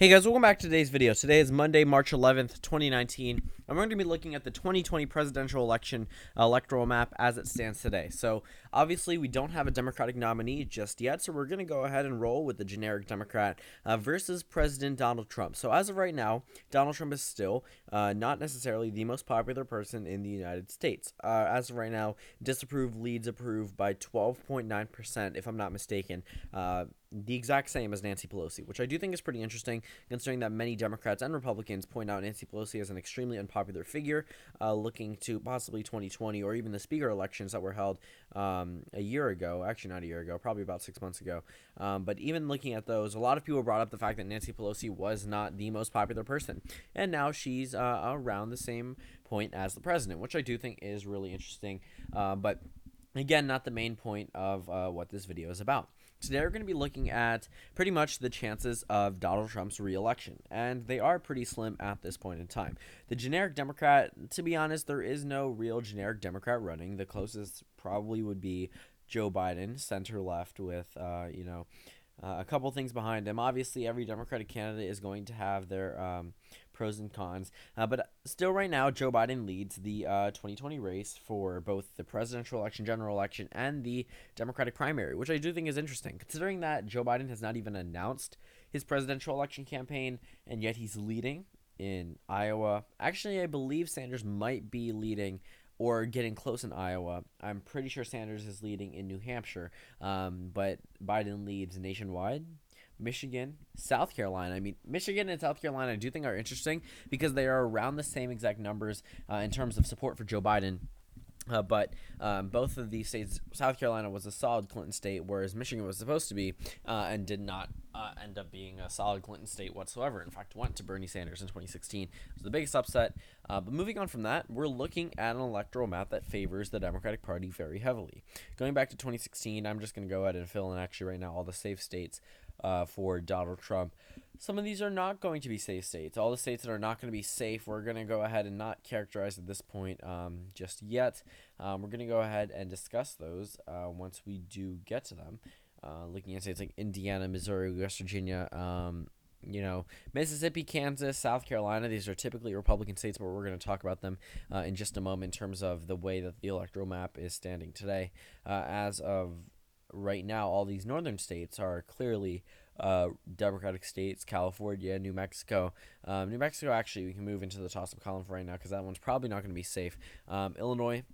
Hey guys, welcome back to today's video. Today is Monday, March 11th, 2019. I'm going to be looking at the 2020 presidential election electoral map as it stands today. So obviously we don't have a Democratic nominee just yet, so we're going to go ahead and roll with the generic Democrat versus President Donald Trump. So as of right now, Donald Trump is still not necessarily the most popular person in the United States. As of right now, disapproved leads approved by 12.9%, if I'm not mistaken. The exact same as Nancy Pelosi, which I do think is pretty interesting, considering that many Democrats and Republicans point out Nancy Pelosi as an extremely unpopular figure, looking to possibly 2020 or even the speaker elections that were held a year ago. Actually, not a year ago, probably about 6 months ago. But even looking at those, a lot of people brought up the fact that Nancy Pelosi was not the most popular person, and now she's around the same point as the president, which I do think is really interesting. But again, not the main point of what this video is about. Today we're going to be looking at pretty much the chances of Donald Trump's re-election, and they are pretty slim at this point in time. The generic Democrat, to be honest, there is no real generic Democrat running. The closest probably would be Joe Biden, center-left, with, a couple things behind him. Obviously, every Democratic candidate is going to have their pros and cons. But still, right now, Joe Biden leads the 2020 race for both the presidential election, general election, and the Democratic primary, which I do think is interesting, considering that Joe Biden has not even announced his presidential election campaign, and yet he's leading in Iowa. Actually, I believe Sanders might be leading or getting close in Iowa. I'm pretty sure Sanders is leading in New Hampshire, but Biden leads nationwide. Michigan, South Carolina. I mean, Michigan and South Carolina I do think are interesting because they are around the same exact numbers in terms of support for Joe Biden. But both of these states, South Carolina was a solid Clinton state, whereas Michigan was supposed to be and did not end up being a solid Clinton state whatsoever. In fact, went to Bernie Sanders in 2016. It was the biggest upset. But moving on from that, we're looking at an electoral map that favors the Democratic Party very heavily. Going back to 2016, I'm just going to go ahead and fill in actually right now all the safe states for Donald Trump. Some of these are not going to be safe states. All the states that are not going to be safe, we're going to go ahead and not characterize at this point just yet. We're going to go ahead and discuss those once we do get to them. Looking at states like Indiana, Missouri, West Virginia, Mississippi, Kansas, South Carolina. These are typically Republican states, but we're going to talk about them in just a moment in terms of the way that the electoral map is standing today. As of right now, all these northern states are clearly Democratic states. California, New Mexico. New Mexico, actually, we can move into the toss-up column for right now because that one's probably not going to be safe. Illinois,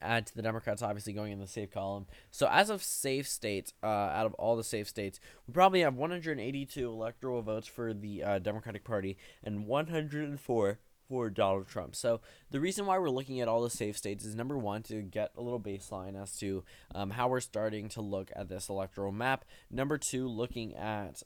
add to the Democrats, obviously going in the safe column. So as of safe states, out of all the safe states, we probably have 182 electoral votes for the Democratic Party and 104 for Donald Trump. So the reason why we're looking at all the safe states is, number one, to get a little baseline as to how we're starting to look at this electoral map. Number two, looking at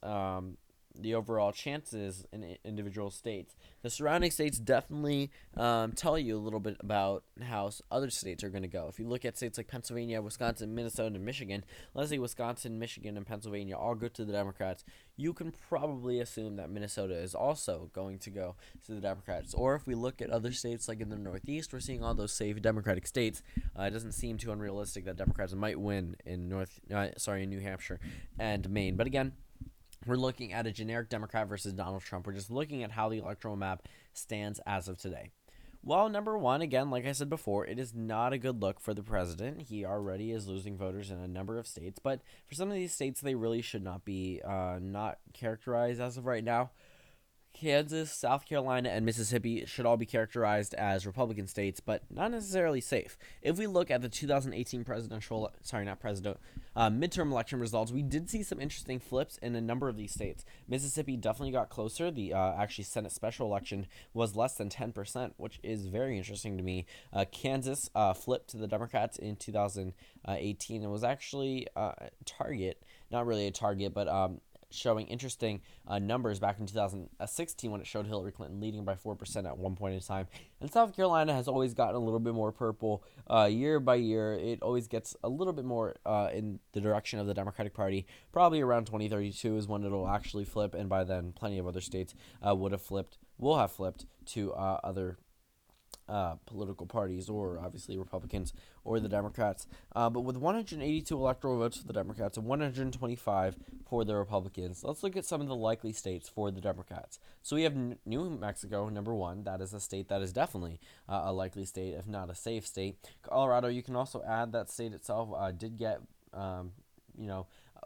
the overall chances in individual states. The surrounding states definitely tell you a little bit about how other states are going to go. If you look at states like Pennsylvania, Wisconsin, Minnesota, and Michigan, let's say Wisconsin, Michigan, and Pennsylvania all go to the Democrats, you can probably assume that Minnesota is also going to go to the Democrats. Or if we look at other states like in the Northeast, we're seeing all those safe Democratic states. It doesn't seem too unrealistic that Democrats might win in New Hampshire and Maine. But again, we're looking at a generic Democrat versus Donald Trump. We're just looking at how the electoral map stands as of today. Well, number one, again, like I said before, it is not a good look for the president. He already is losing voters in a number of states, but for some of these states, they really should not be not characterized as of right now. Kansas, South Carolina, and Mississippi should all be characterized as Republican states, but not necessarily safe. If we look at the 2018 midterm election results, we did see some interesting flips in a number of these states. Mississippi definitely got closer. The actually Senate special election was less than 10%, which is very interesting to me. Kansas flipped to the Democrats in 2018. It was actually a target, not really a target, but showing interesting numbers back in 2016 when it showed Hillary Clinton leading by 4% at one point in time. And South Carolina has always gotten a little bit more purple year by year. It always gets a little bit more in the direction of the Democratic Party. Probably around 2032 is when it'll actually flip, and by then plenty of other states will have flipped to other political parties, or obviously Republicans or the Democrats. But with 182 electoral votes for the Democrats and 125 for the Republicans, let's look at some of the likely states for the Democrats. So we have New Mexico, number one. That is a state that is definitely a likely state, if not a safe state. Colorado, you can also add that state itself did get,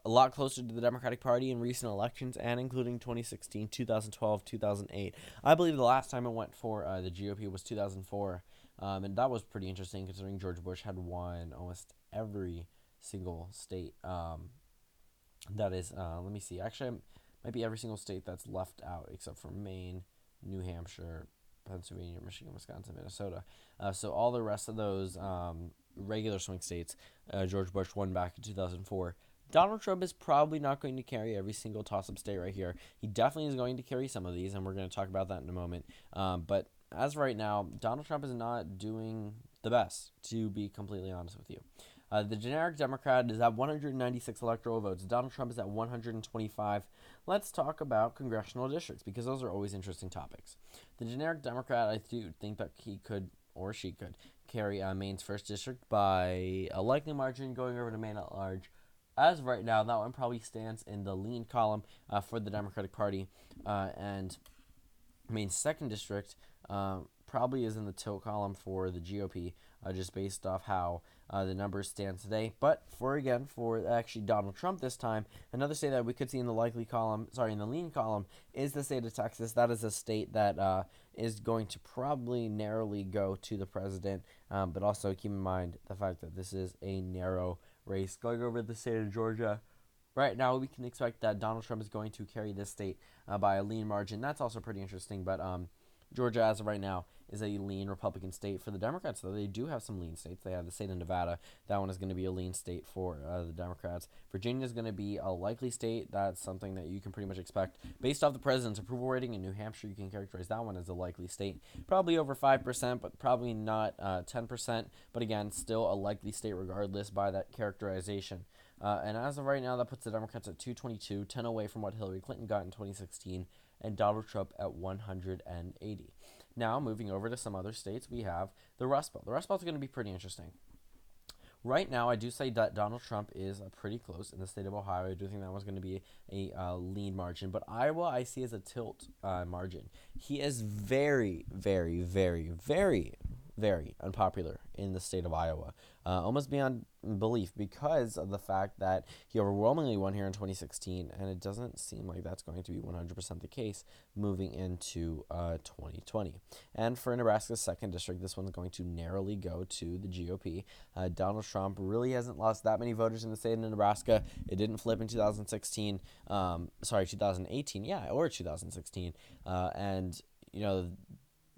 a lot closer to the Democratic Party in recent elections, and including 2016, 2012, 2008. I believe the last time it went for the GOP was 2004, and that was pretty interesting considering George Bush had won almost every single state. That is, let me see. Actually, it might be every single state that's left out except for Maine, New Hampshire, Pennsylvania, Michigan, Wisconsin, Minnesota. So all the rest of those regular swing states, George Bush won back in 2004. Donald Trump is probably not going to carry every single toss-up state right here. He definitely is going to carry some of these, and we're going to talk about that in a moment. But as of right now, Donald Trump is not doing the best, to be completely honest with you. The generic Democrat is at 196 electoral votes. Donald Trump is at 125. Let's talk about congressional districts, because those are always interesting topics. The generic Democrat, I do think that he could, or she could, carry Maine's 1st district by a likely margin, going over to Maine at large. As of right now, that one probably stands in the lean column for the Democratic Party, and Maine's 2nd district probably is in the tilt column for the GOP, just based off how the numbers stand today. But for actually Donald Trump this time, another state that we could see in the in the lean column is the state of Texas. That is a state that is going to probably narrowly go to the president, but also keep in mind the fact that this is a narrow race. Going over the state of Georgia, right now we can expect that Donald Trump is going to carry this state by a lean margin. That's also pretty interesting, but Georgia, as of right now, is a lean Republican state for the Democrats, though they do have some lean states. They have the state of Nevada. That one is going to be a lean state for the Democrats. Virginia is going to be a likely state. That's something that you can pretty much expect. Based off the president's approval rating in New Hampshire, you can characterize that one as a likely state. Probably over 5%, but probably not 10%. But again, still a likely state regardless by that characterization. And as of right now, that puts the Democrats at 222, 10 away from what Hillary Clinton got in 2016, and Donald Trump at 180. Now, moving over to some other states, we have the Rust Belt. The Rust Belt is going to be pretty interesting. Right now, I do say that Donald Trump is pretty close in the state of Ohio. I do think that one's going to be a lean margin. But Iowa, I see as a tilt margin. He is very, very, very, very, very unpopular in the state of Iowa, almost beyond belief, because of the fact that he overwhelmingly won here in 2016, and it doesn't seem like that's going to be 100% the case moving into 2020. And for Nebraska's 2nd district, this one's going to narrowly go to the GOP. Donald Trump really hasn't lost that many voters in the state of Nebraska. It didn't flip in 2018, or 2016, and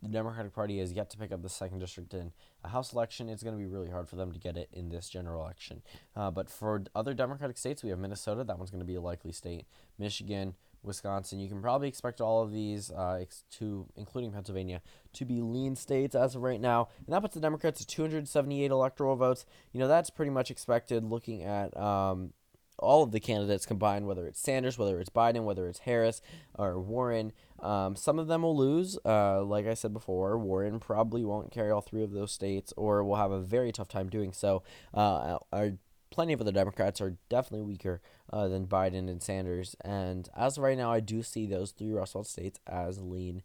the Democratic Party has yet to pick up the 2nd district in a House election. It's going to be really hard for them to get it in this general election. But for other Democratic states, we have Minnesota. That one's going to be a likely state. Michigan, Wisconsin. You can probably expect all of these, including Pennsylvania, to be lean states as of right now. And that puts the Democrats at 278 electoral votes. That's pretty much expected looking at all of the candidates combined, whether it's Sanders, whether it's Biden, whether it's Harris or Warren. Some of them will lose. Like I said before, Warren probably won't carry all 3 of those states, or will have a very tough time doing so. Plenty of other Democrats are definitely weaker than Biden and Sanders. And as of right now, I do see those 3 Rust Belt states as lean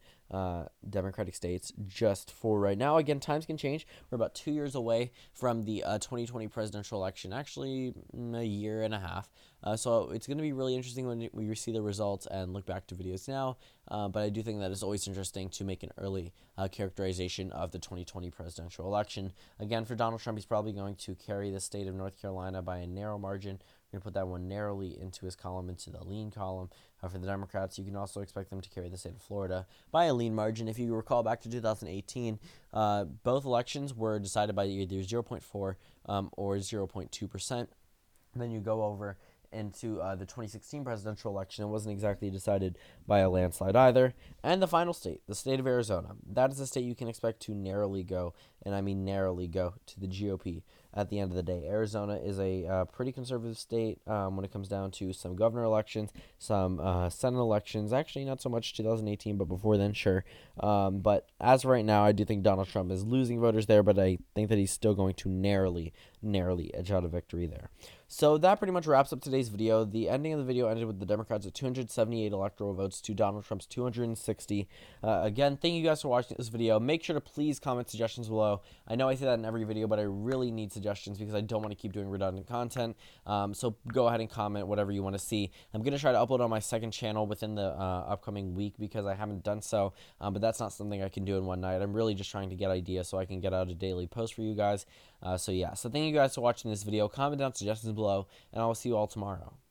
Democratic states just for right now. Again, times can change. We're about 2 years away from the 2020 presidential election, actually a year and a half. So it's going to be really interesting when we see the results and look back to videos now. But I do think that it's always interesting to make an early characterization of the 2020 presidential election. Again, for Donald Trump, he's probably going to carry the state of North Carolina by a narrow margin. We're going to put that one narrowly into his column, into the lean column. For the Democrats, you can also expect them to carry the state of Florida by a lean margin. If you recall back to 2018, both elections were decided by either 0.4 or 0.2%. Then you go over into the 2016 presidential election. It wasn't exactly decided by a landslide either. And the final state, the state of Arizona. That is a state you can expect to narrowly go, and I mean narrowly go, to the GOP. at the end of the day. Arizona is a pretty conservative state when it comes down to some governor elections, some Senate elections. Actually, not so much 2018, but before then, sure. But as of right now, I do think Donald Trump is losing voters there, but I think that he's still going to narrowly edge out a victory there. So that pretty much wraps up today's video. The ending of the video ended with the Democrats at 278 electoral votes to Donald Trump's 260. Again, thank you guys for watching this video. Make sure to please comment suggestions below. I know I say that in every video, but I really need suggestions because I don't want to keep doing redundant content. So go ahead and comment whatever you want to see. I'm going to try to upload on my second channel within the upcoming week because I haven't done so, but that's not something I can do in one night. I'm really just trying to get ideas so I can get out a daily post for you guys. So thank you guys for watching this video. Comment down suggestions below, and I will see you all tomorrow.